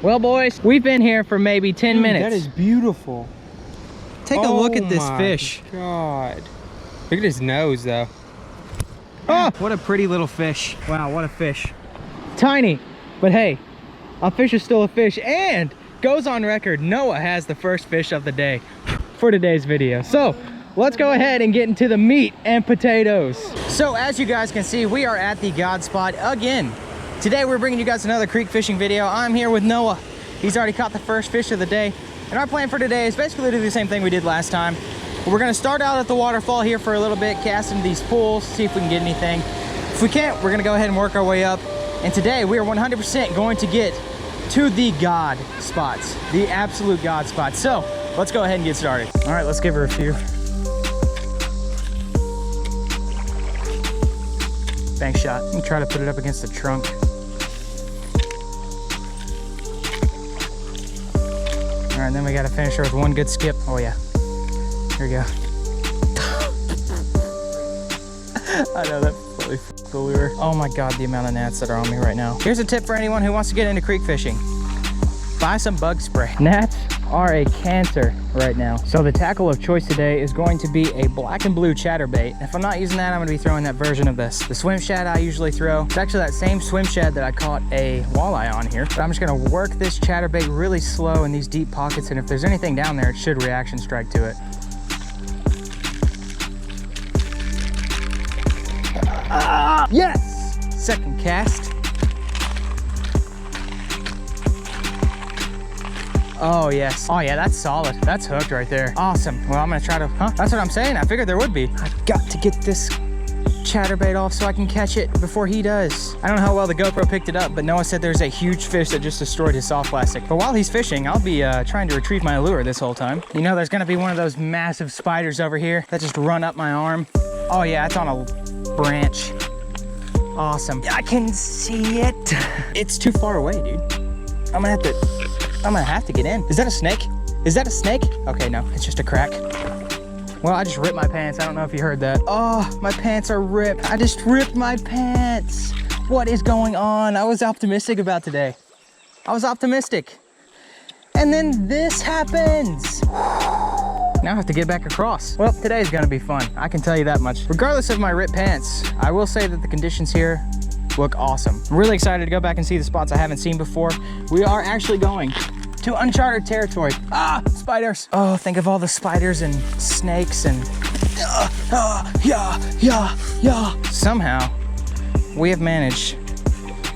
Well, boys, we've been here for maybe 10 minutes. That is beautiful. Take a look at this fish. God. Look at his nose, though. Oh, what a pretty little fish. Wow, what a fish. Tiny, but hey, a fish is still a fish, and goes on record, Noah has the first fish of the day for today's video. So let's go ahead and get into the meat and potatoes. So as you guys can see, we are at the God spot again. Today we're bringing you guys another creek fishing video. I'm here with Noah. He's already caught the first fish of the day. And our plan for today is basically to do the same thing we did last time. We're gonna start out at the waterfall here for a little bit, cast into these pools, see if we can get anything. If we can't, we're gonna go ahead and work our way up. And today we are 100% going to get to the God spots, the absolute God spots. So let's go ahead and get started. All right, let's give her a few. Bank shot. I'm gonna try to put it up against the trunk. All right, then we gotta finish her with one good skip. Oh yeah, here we go. I know that really f***ed the lure. Oh my God, the amount of gnats that are on me right now. Here's a tip for anyone who wants to get into creek fishing. Buy some bug spray. Gnats are a cancer right now. So the tackle of choice today is going to be a black and blue chatterbait. If I'm not using that, I'm gonna be throwing that version of this. The swim shad I usually throw. It's actually that same swim shad that I caught a walleye on here. But I'm just gonna work this chatterbait really slow in these deep pockets, and if there's anything down there, it should reaction strike to it. Yes! Second cast. Oh yes. Oh yeah, that's solid. That's hooked right there. Awesome. Well, I'm gonna try to, that's what I'm saying. I figured there would be. I've got to get this chatterbait off so I can catch it before he does. I don't know how well the GoPro picked it up, but Noah said there's a huge fish that just destroyed his soft plastic. But while he's fishing, I'll be trying to retrieve my lure this whole time. You know, there's gonna be one of those massive spiders over here that just run up my arm. Oh yeah, it's on a branch. Awesome. I can see it. It's too far away, dude. I'm gonna have to get in. Is that a snake? Is that a snake? Okay, no, it's just a crack. Well, I just ripped my pants. I don't know if you heard that. Oh, my pants are ripped. I just ripped my pants. What is going on? I was optimistic about today. I was optimistic. And then this happens. Now I have to get back across. Well, today's gonna be fun. I can tell you that much. Regardless of my ripped pants, I will say that the conditions here look awesome. I'm really excited to go back and see the spots I haven't seen before. We are actually going to uncharted territory. Ah, spiders. Oh, think of all the spiders and snakes and somehow we have managed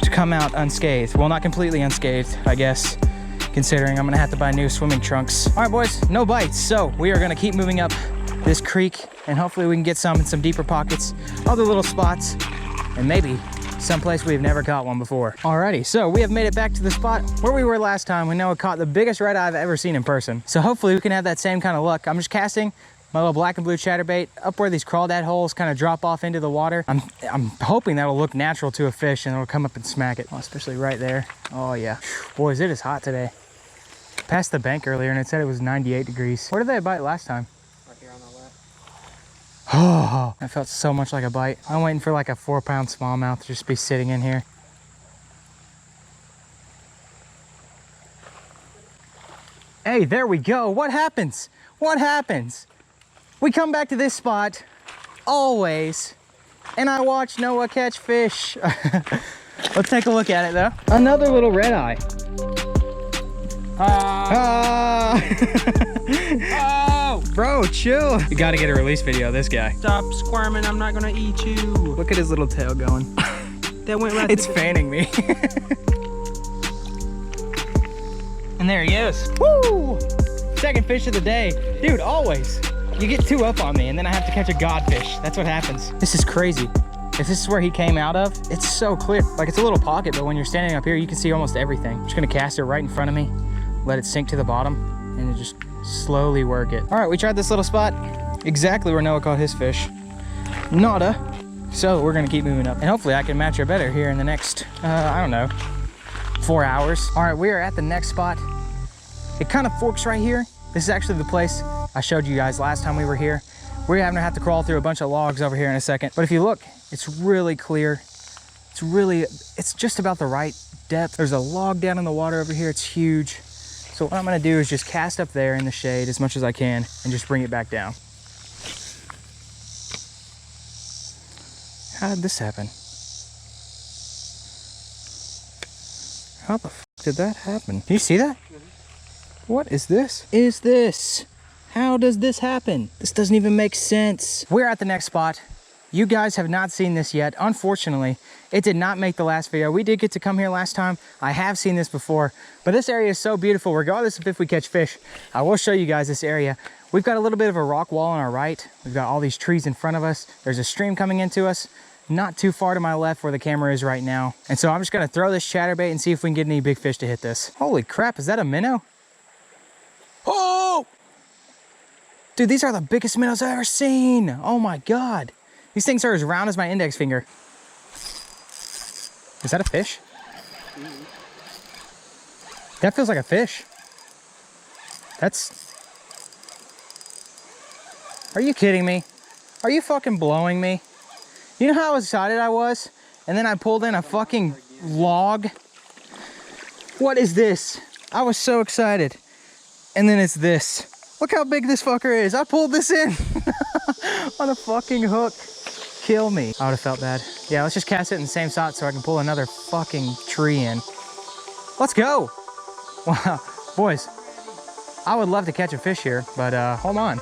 to come out unscathed. Well, not completely unscathed, I guess, considering I'm gonna have to buy new swimming trunks. All right, boys, no bites. So we are gonna keep moving up this creek and hopefully we can get some in some deeper pockets, other little spots, and maybe someplace we've never caught one before. Alrighty, so we have made it back to the spot where we were last time. We know it caught the biggest red eye I've ever seen in person. So hopefully we can have that same kind of luck. I'm just casting my little black and blue chatterbait up where these crawdad holes kind of drop off into the water. I'm hoping that'll look natural to a fish and it'll come up and smack it. Oh, especially right there. Oh yeah. Boys, it is hot today. Passed the bank earlier and it said it was 98 degrees. Where did they bite last time? Oh, that felt so much like a bite. I'm waiting for like a 4-pound smallmouth to just be sitting in here. Hey, there we go. What happens? What happens? We come back to this spot, always, and I watch Noah catch fish. Let's take a look at it though. Another little red eye. Oh, bro, chill. You gotta get a release video of this guy. Stop squirming, I'm not gonna eat you. Look at his little tail going. That went right. It's fanning me. And there he is. Woo! Second fish of the day. Dude, always. You get two up on me and then I have to catch a godfish. That's what happens. This is crazy. If this is where he came out of, it's so clear. Like, it's a little pocket, but when you're standing up here, you can see almost everything. I'm just gonna cast it right in front of me, let it sink to the bottom, and just slowly work it. All right, we tried this little spot, exactly where Noah caught his fish. Nada. So we're gonna keep moving up, and hopefully I can match her better here in the next, I don't know, 4 hours. All right, we are at the next spot. It kind of forks right here. This is actually the place I showed you guys last time we were here. We're gonna have to crawl through a bunch of logs over here in a second. But if you look, it's really clear. It's just about the right depth. There's a log down in the water over here. It's huge. So what I'm gonna do is just cast up there in the shade as much as I can and just bring it back down. How did this happen? How the f did that happen? Can you see that? What is this? How does this happen? This doesn't even make sense. We're at the next spot. You guys have not seen this yet. Unfortunately, it did not make the last video. We did get to come here last time. I have seen this before, but this area is so beautiful regardless of if we catch fish. I will show you guys this area. We've got a little bit of a rock wall on our right. We've got all these trees in front of us. There's a stream coming into us, not too far to my left where the camera is right now. And so I'm just gonna throw this chatterbait and see if we can get any big fish to hit this. Holy crap, is that a minnow? Oh! Dude, these are the biggest minnows I've ever seen. Oh my God. These things are as round as my index finger. Is that a fish? That feels like a fish. Are you kidding me? Are you fucking blowing me? You know how excited I was? And then I pulled in a fucking log. What is this? I was so excited. And then it's this. Look how big this fucker is. I pulled this in on a fucking hook. Kill me. I would have felt bad. Yeah, let's just cast it in the same spot so I can pull another fucking tree in. Let's go. Wow, boys, I would love to catch a fish here, but hold on.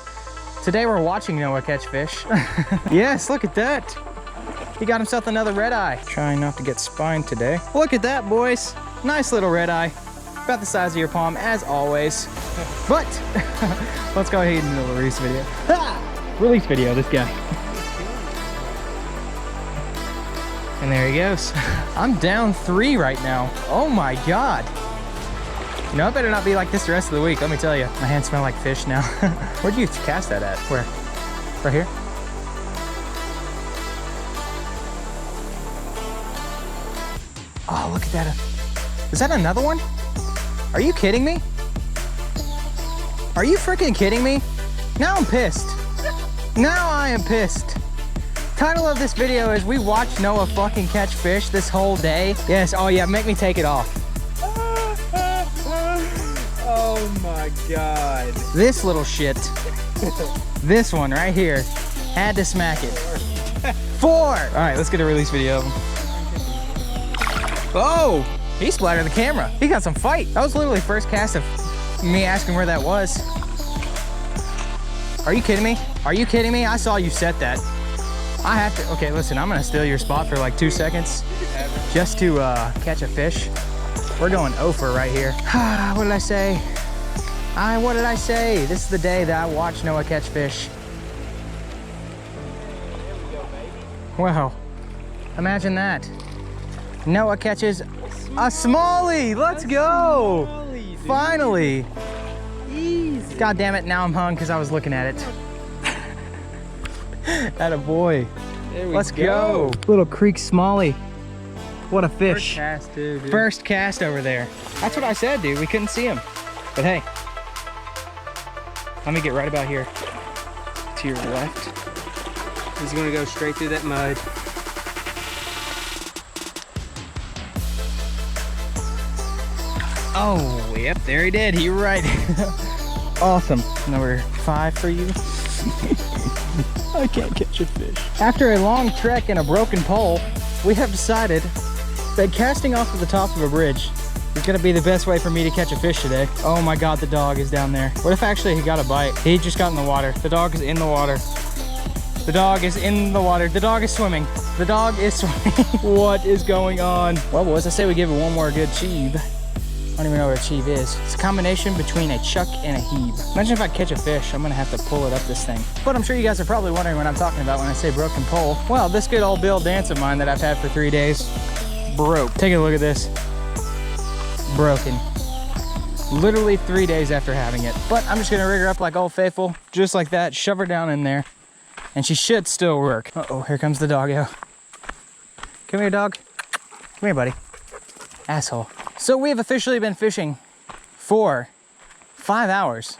Today we're watching Noah catch fish. Yes, look at that. He got himself another redeye. Trying not to get spined today. Look at that, boys. Nice little redeye. About the size of your palm, as always. But let's go ahead and do the release video. Ah! Release video, this guy. And there he goes. I'm down 3 right now. Oh my God. You know, it better not be like this the rest of the week, let me tell you. My hands smell like fish now. Where'd you cast that at? Where? Right here? Oh, look at that. Is that another one? Are you kidding me? Are you freaking kidding me? Now I'm pissed. Now I am pissed. Title of this video is we watched Noah fucking catch fish this whole day. Yes, oh yeah, make me take it off. Oh my God. This little shit, this one right here, had to smack it. 4! All right, let's get a release video of him. Oh, he splattered the camera. He got some fight. That was literally first cast of me asking where that was. Are you kidding me? Are you kidding me? I saw you set that. I have to, okay, listen, I'm gonna steal your spot for like 2 seconds just to catch a fish. We're going over right here. What did I say? What did I say? This is the day that I watch Noah catch fish. Wow, imagine that. Noah catches a smallie. Let's go. Smallie, finally. Easy. God damn it, now I'm hung because I was looking at it. Atta boy. Let's go. Little creek smallie. What a fish. First cast, too, dude. First cast over there. That's what I said, dude. We couldn't see him. But hey, let me get right about here. To your left. He's gonna go straight through that mud. Oh, yep, there he did. You're right. Awesome. Number 5 for you. I can't catch a fish. After a long trek and a broken pole, we have decided that casting off of the top of a bridge is gonna be the best way for me to catch a fish today. Oh my God, the dog is down there. What if actually he got a bite? He just got in the water. The dog is in the water. The dog is in the water. The dog is swimming. The dog is swimming. What is going on? Well, boys, I say we give it one more good cheeve. I don't even know what a cheeve is. It's a combination between a chuck and a heave. Imagine if I catch a fish, I'm gonna have to pull it up this thing. But I'm sure you guys are probably wondering what I'm talking about when I say broken pole. Well, this good old Bill dance of mine that I've had for 3 days broke. Take a look at this. Broken. Literally 3 days after having it. But I'm just gonna rig her up like Old Faithful, just like that, shove her down in there, and she should still work. Uh-oh, here comes the doggo. Come here, dog. Come here, buddy. Asshole. So we have officially been fishing for 5 hours,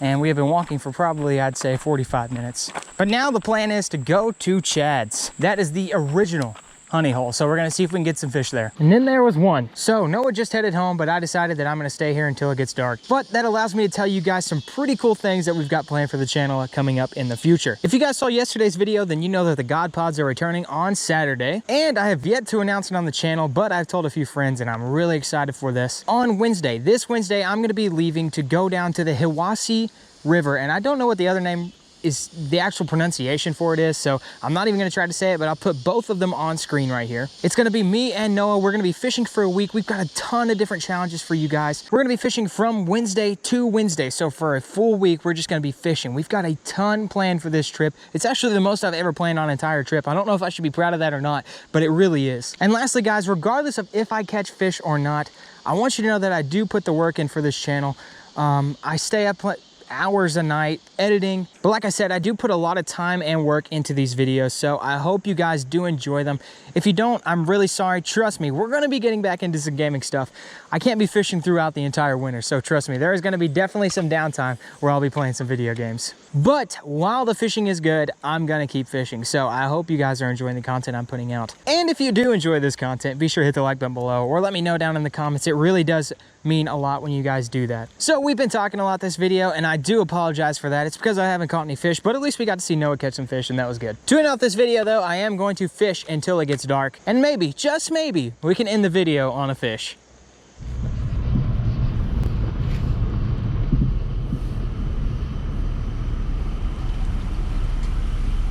and we have been walking for probably, I'd say, 45 minutes. But now the plan is to go to Chad's. That is the original honey hole. So we're gonna see if we can get some fish there. And then there was one. So Noah just headed home, but I decided that I'm gonna stay here until it gets dark. But that allows me to tell you guys some pretty cool things that we've got planned for the channel coming up in the future. If you guys saw yesterday's video, then you know that the God Pods are returning on Saturday. And I have yet to announce it on the channel, but I've told a few friends and I'm really excited for this. On Wednesday, this Wednesday, I'm gonna be leaving to go down to the Hiwassee River. And I don't know what the other name is, the actual pronunciation for it is, so I'm not even gonna try to say it, but I'll put both of them on screen right here. It's gonna be me and Noah. We're gonna be fishing for a week. We've got a ton of different challenges for you guys. We're gonna be fishing from Wednesday to Wednesday, so for a full week, we're just gonna be fishing. We've got a ton planned for this trip. It's actually the most I've ever planned on an entire trip. I don't know if I should be proud of that or not, but it really is. And lastly, guys, regardless of if I catch fish or not, I want you to know that I do put the work in for this channel. I stay up hours a night editing, but like I said, I do put a lot of time and work into these videos, so I hope you guys do enjoy them. If you don't, I'm really sorry. Trust me, we're gonna be getting back into some gaming stuff. I can't be fishing throughout the entire winter, so trust me, there is gonna be definitely some downtime where I'll be playing some video games. But while the fishing is good, I'm gonna keep fishing, so I hope you guys are enjoying the content I'm putting out. And if you do enjoy this content, be sure to hit the like button below or let me know down in the comments. It really does mean a lot when you guys do that. So we've been talking a lot this video, and I do apologize for that. It's because I haven't caught any fish, but at least we got to see Noah catch some fish, and that was good. To end off this video though, I am going to fish until it gets dark, and maybe, just maybe, we can end the video on a fish.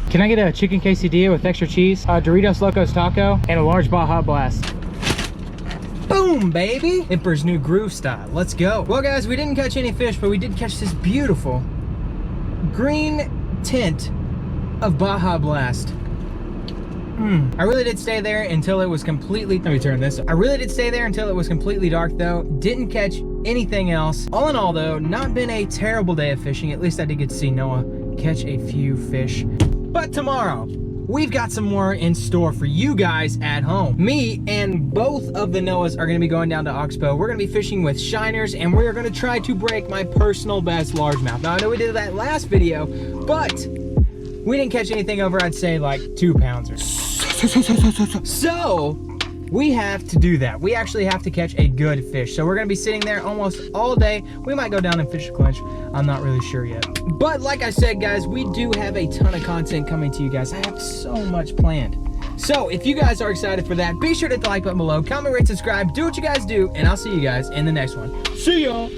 Can I get a chicken quesadilla with extra cheese, Doritos Locos Taco, and a large Baja Blast? Boom, baby! Emperor's New Groove style. Let's go. Well, guys, we didn't catch any fish, but we did catch this beautiful green tint of Baja Blast. I really did stay there until it was completely... Let me turn this. I really did stay there until it was completely dark, though. Didn't catch anything else. All in all, though, not been a terrible day of fishing. At least I did get to see Noah catch a few fish. But tomorrow, we've got some more in store for you guys at home. Me and both of the Noahs are gonna be going down to Oxbow. We're gonna be fishing with shiners, and we're gonna try to break my personal best largemouth. Now, I know we did that last video, but we didn't catch anything over, I'd say, like 2 pounds or so. So, we have to do that. We actually have to catch a good fish. So we're gonna be sitting there almost all day. We might go down and fish a clinch. I'm not really sure yet. But like I said, guys, we do have a ton of content coming to you guys. I have so much planned. So if you guys are excited for that, be sure to hit the like button below, comment, rate, subscribe, do what you guys do, and I'll see you guys in the next one. See y'all.